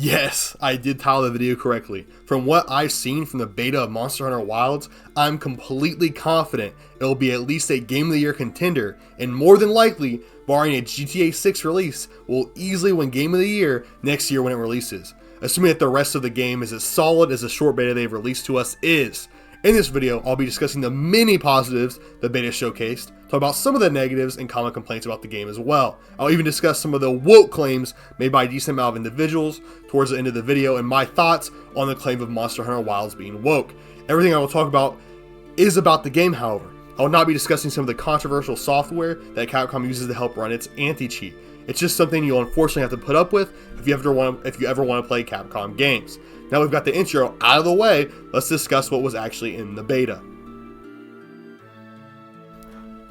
Yes, I did title the video correctly. From what I've seen from the beta of Monster Hunter Wilds, I'm completely confident it'll be at least a Game of the Year contender, and more than likely, barring a GTA 6 release, will easily win Game of the Year next year when it releases, assuming that the rest of the game is as solid as the short beta they've released to us is. In this video, I'll be discussing the many positives the beta showcased, talk about some of the negatives and common complaints about the game as well. I'll even discuss some of the woke claims made by a decent amount of individuals towards the end of the video and my thoughts on the claim of Monster Hunter Wilds being woke. Everything I will talk about is about the game, however. I will not be discussing some of the controversial software that Capcom uses to help run its anti-cheat. It's just something you'll unfortunately have to put up with if you ever want to play Capcom games. Now we've got the intro out of the way, let's discuss what was actually in the beta.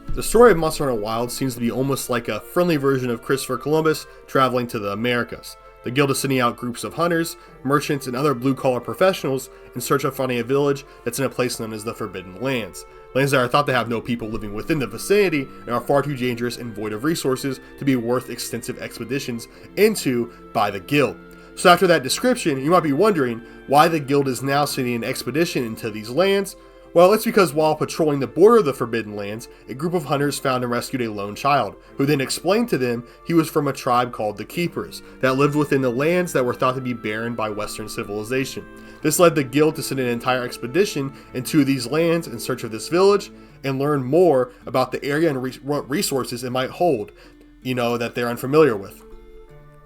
The story of Monster Hunter Wilds seems to be almost like a friendly version of Christopher Columbus traveling to the Americas. The guild is sending out groups of hunters, merchants, and other blue-collar professionals in search of finding a village that's in a place known as the Forbidden Lands. Lands that are thought to have no people living within the vicinity and are far too dangerous and void of resources to be worth extensive expeditions into by the guild. So after that description, you might be wondering why the guild is now sending an expedition into these lands. Well, it's because while patrolling the border of the Forbidden Lands, a group of hunters found and rescued a lone child, who then explained to them he was from a tribe called the Keepers, that lived within the lands that were thought to be barren by Western civilization. This led the guild to send an entire expedition into these lands in search of this village, and learn more about the area and what resources it might hold, that they're unfamiliar with.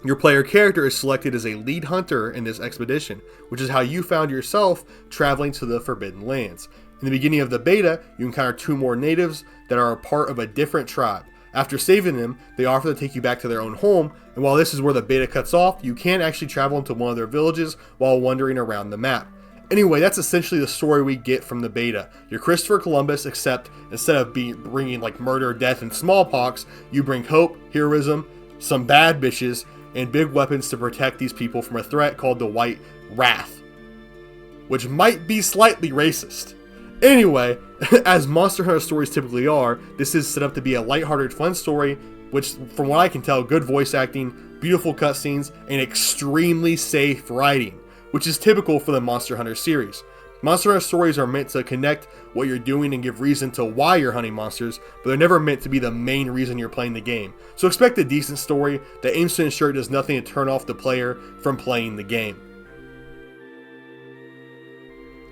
Your player character is selected as a lead hunter in this expedition, which is how you found yourself traveling to the Forbidden Lands. In the beginning of the beta, you encounter two more natives that are a part of a different tribe. After saving them, they offer to take you back to their own home, and while this is where the beta cuts off, you can actually travel into one of their villages while wandering around the map. Anyway, that's essentially the story we get from the beta. You're Christopher Columbus, except instead of bringing like murder, death, and smallpox, you bring hope, heroism, some bad bitches, and big weapons to protect these people from a threat called the White Wrath, which might be slightly racist. Anyway, as Monster Hunter stories typically are, this is set up to be a lighthearted, fun story, which, from what I can tell, good voice acting, beautiful cutscenes, and extremely safe writing, which is typical for the Monster Hunter series. Monster Hunter stories are meant to connect what you're doing and give reason to why you're hunting monsters, but they're never meant to be the main reason you're playing the game. So expect a decent story that aims to ensure it does nothing to turn off the player from playing the game.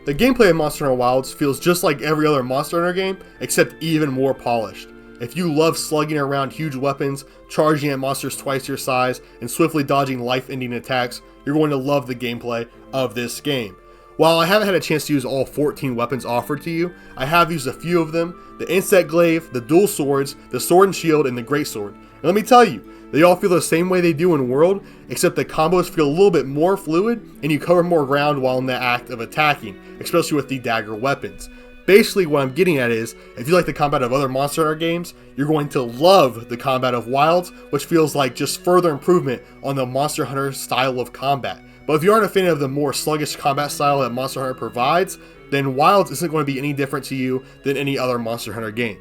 The gameplay of Monster Hunter Wilds feels just like every other Monster Hunter game, except even more polished. If you love slugging around huge weapons, charging at monsters twice your size, and swiftly dodging life-ending attacks, you're going to love the gameplay of this game. While I haven't had a chance to use all 14 weapons offered to you, I have used a few of them: the Insect Glaive, the Dual Swords, the Sword and Shield, and the Great Sword. And let me tell you, they all feel the same way they do in World, except the combos feel a little bit more fluid, and you cover more ground while in the act of attacking, especially with the dagger weapons. Basically, what I'm getting at is, if you like the combat of other Monster Hunter games, you're going to love the combat of Wilds, which feels like just further improvement on the Monster Hunter style of combat. But if you aren't a fan of the more sluggish combat style that Monster Hunter provides, then Wilds isn't going to be any different to you than any other Monster Hunter game.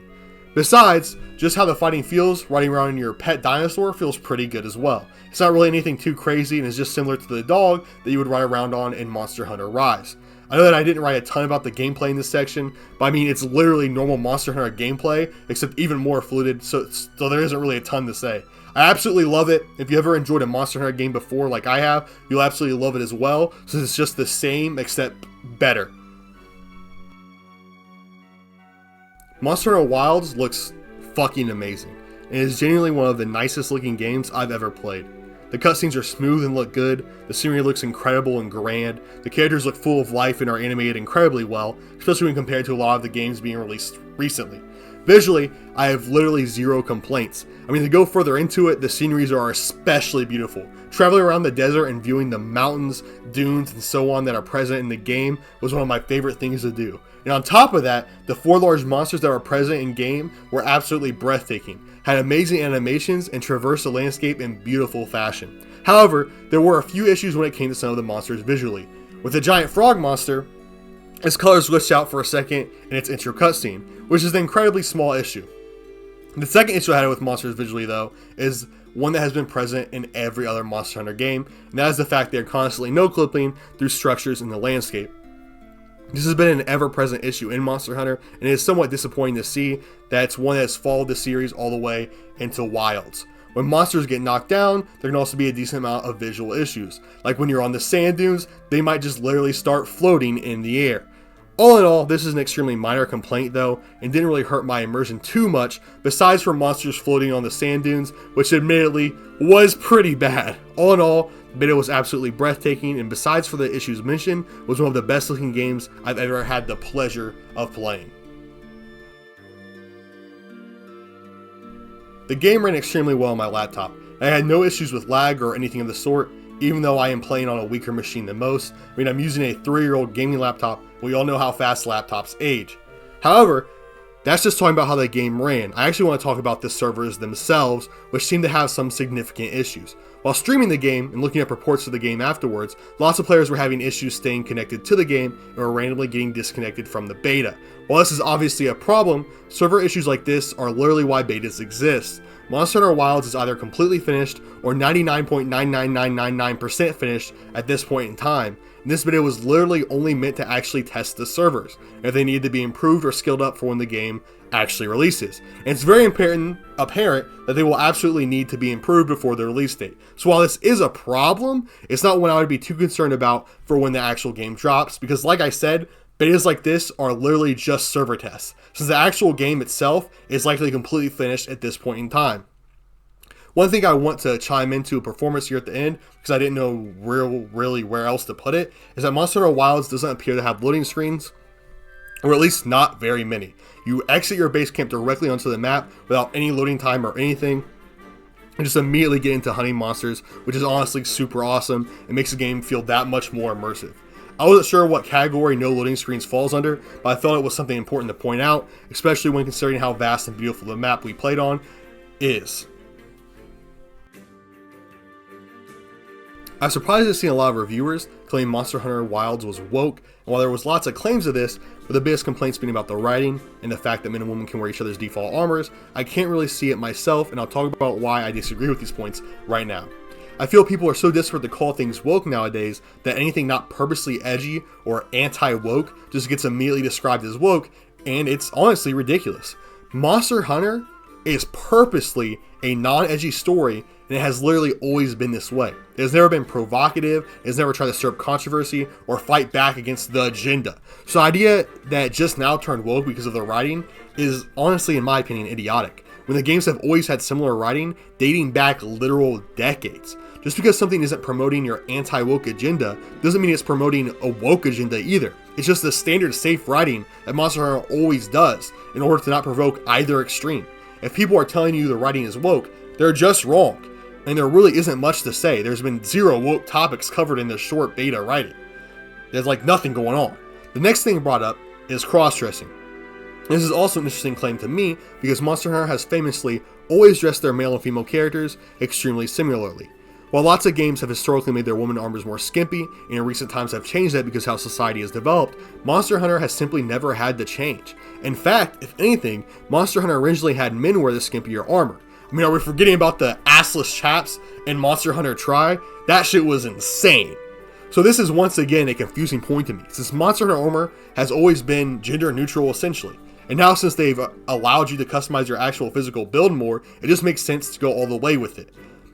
Besides, just how the fighting feels, riding around in your pet dinosaur feels pretty good as well. It's not really anything too crazy and is just similar to the dog that you would ride around on in Monster Hunter Rise. I know that I didn't write a ton about the gameplay in this section, but I mean it's literally normal Monster Hunter gameplay, except even more fluid, so there isn't really a ton to say. I absolutely love it. If you ever enjoyed a Monster Hunter game before like I have, you'll absolutely love it as well, since it's just the same except better. Monster Hunter Wilds looks fucking amazing, and is genuinely one of the nicest looking games I've ever played. The cutscenes are smooth and look good, the scenery looks incredible and grand, the characters look full of life and are animated incredibly well, especially when compared to a lot of the games being released recently. Visually, I have literally zero complaints. I mean, to go further into it, the sceneries are especially beautiful. Traveling around the desert and viewing the mountains, dunes, and so on that are present in the game was one of my favorite things to do. And on top of that, the 4 large monsters that were present in game were absolutely breathtaking, had amazing animations, and traversed the landscape in beautiful fashion. However, there were a few issues when it came to some of the monsters visually. With the giant frog monster, its colors glitched out for a second in its intro cutscene, which is an incredibly small issue. The second issue I had with monsters visually, though, is one that has been present in every other Monster Hunter game, and that is the fact they are constantly no-clipping through structures in the landscape. This has been an ever-present issue in Monster Hunter, and it is somewhat disappointing to see that it's one that has followed the series all the way into Wilds. When monsters get knocked down, there can also be a decent amount of visual issues. Like when you're on the sand dunes, they might just literally start floating in the air. All in all, this is an extremely minor complaint though, and didn't really hurt my immersion too much, besides for monsters floating on the sand dunes, which admittedly was pretty bad. All in all, the beta was absolutely breathtaking, and besides for the issues mentioned, was one of the best looking games I've ever had the pleasure of playing. The game ran extremely well on my laptop. I had no issues with lag or anything of the sort, even though I am playing on a weaker machine than most. I mean, I'm using a 3-year-old gaming laptop. We all know how fast laptops age. However, that's just talking about how the game ran. I actually want to talk about the servers themselves, which seem to have some significant issues. While streaming the game and looking at reports of the game afterwards, lots of players were having issues staying connected to the game and were randomly getting disconnected from the beta. While this is obviously a problem, server issues like this are literally why betas exist. Monster Hunter Wilds is either completely finished or 99.99999% finished at this point in time. And this beta was literally only meant to actually test the servers, if they needed to be improved or skilled up for when the game actually releases. And it's very apparent that they will absolutely need to be improved before the release date. So while this is a problem, it's not one I would be too concerned about for when the actual game drops, because like I said, betas like this are literally just server tests, since the actual game itself is likely completely finished at this point in time. One thing I want to chime into a performance here at the end, because I didn't know really where else to put it, is that Monster Hunter Wilds doesn't appear to have loading screens, or at least not very many. You exit your base camp directly onto the map without any loading time or anything, and just immediately get into hunting monsters, which is honestly super awesome. It makes the game feel that much more immersive. I wasn't sure what category no loading screens falls under, but I thought it was something important to point out, especially when considering how vast and beautiful the map we played on is. I'm surprised to see a lot of reviewers claim Monster Hunter Wilds was woke, and while there was lots of claims of this, with the biggest complaints being about the writing and the fact that men and women can wear each other's default armors, I can't really see it myself, and I'll talk about why I disagree with these points right now. I feel people are so desperate to call things woke nowadays that anything not purposely edgy or anti-woke just gets immediately described as woke, and it's honestly ridiculous. Monster Hunter is purposely a non-edgy story, and it has literally always been this way. It has never been provocative, it has never tried to stir up controversy or fight back against the agenda. So the idea that it just now turned woke because of the writing is honestly, in my opinion, idiotic, when the games have always had similar writing dating back literal decades. Just because something isn't promoting your anti-woke agenda doesn't mean it's promoting a woke agenda either. It's just the standard safe writing that Monster Hunter always does in order to not provoke either extreme. If people are telling you the writing is woke, they're just wrong. And there really isn't much to say. There's been 0 woke topics covered in this short beta writing. There's like nothing going on. The next thing brought up is cross-dressing. This is also an interesting claim to me because Monster Hunter has famously always dressed their male and female characters extremely similarly. While lots of games have historically made their women armors more skimpy, and in recent times have changed that because how society has developed, Monster Hunter has simply never had to change. In fact, if anything, Monster Hunter originally had men wear the skimpier armor. I mean, are we forgetting about the assless chaps in Monster Hunter Tri? That shit was insane. So this is once again a confusing point to me, since Monster Hunter armor has always been gender neutral essentially. And now since they've allowed you to customize your actual physical build more, it just makes sense to go all the way with it.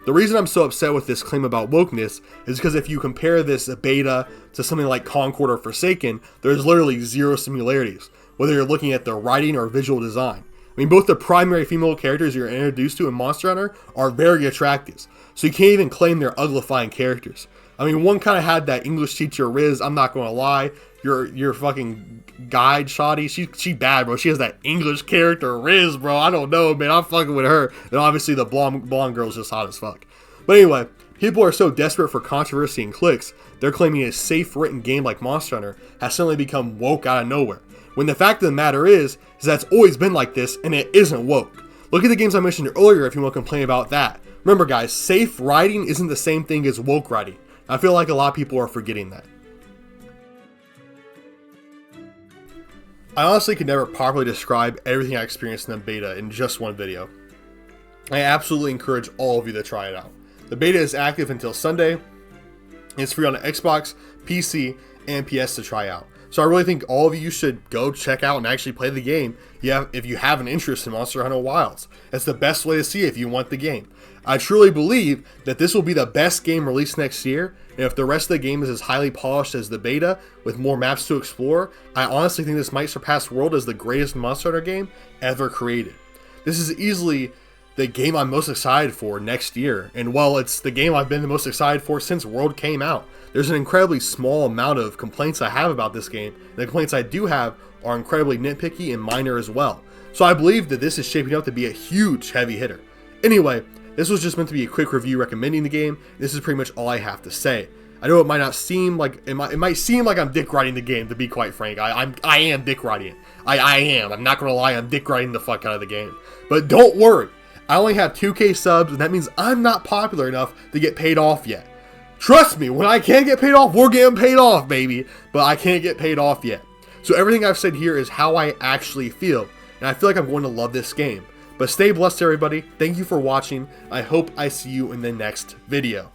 The reason I'm so upset with this claim about wokeness is because if you compare this beta to something like Concord or Forsaken, there's literally 0 similarities, whether you're looking at the writing or visual design. I mean, both the primary female characters you're introduced to in Monster Hunter are very attractive, so you can't even claim they're uglifying characters. I mean, one kind of had that English teacher Riz, I'm not going to lie, your fucking guide shoddy, she bad, bro. She has that English character Riz, bro. I don't know, man. I'm fucking with her. And obviously the blonde girl's just hot as fuck. But anyway, people are so desperate for controversy and clicks, they're claiming a safe written game like Monster Hunter has suddenly become woke out of nowhere. When the fact of the matter is that it's always been like this and it isn't woke. Look at the games I mentioned earlier if you want to complain about that. Remember guys, safe writing isn't the same thing as woke writing. I feel like a lot of people are forgetting that. I honestly could never properly describe everything I experienced in the beta in just one video. I absolutely encourage all of you to try it out. The beta is active until Sunday. It's free on the Xbox, PC, and PS to try out. So I really think all of you should go check out and actually play the game if you have an interest in Monster Hunter Wilds. It's the best way to see it if you want the game. I truly believe that this will be the best game released next year, and if the rest of the game is as highly polished as the beta, with more maps to explore, I honestly think this might surpass World as the greatest Monster Hunter game ever created. This is easily the game I'm most excited for next year, and while it's the game I've been the most excited for since World came out, there's an incredibly small amount of complaints I have about this game. The complaints I do have are incredibly nitpicky and minor as well. So I believe that this is shaping up to be a huge heavy hitter. Anyway, this was just meant to be a quick review recommending the game. This is pretty much all I have to say. I know it might not seem like it might seem like I'm dick riding the game, to be quite frank. I am dick riding it. I am. I'm not gonna lie. I'm dick riding the fuck out of the game. But don't worry. I only have 2K subs, and that means I'm not popular enough to get paid off yet. Trust me, when I can get paid off, we're getting paid off, baby. But I can't get paid off yet. So everything I've said here is how I actually feel, and I feel like I'm going to love this game. But stay blessed, everybody. Thank you for watching. I hope I see you in the next video.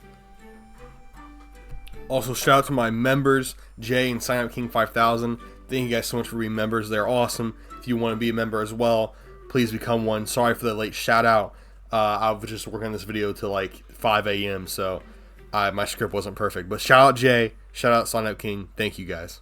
Also, shout out to my members, Jay and Sign Up King 5000. Thank you guys so much for being members. They're awesome. If you want to be a member as well, please become one. Sorry for the late shout out. I was just working on this video till like 5 a.m. so my script wasn't perfect. But shout out Jay, shout out Sign Up King. Thank you guys.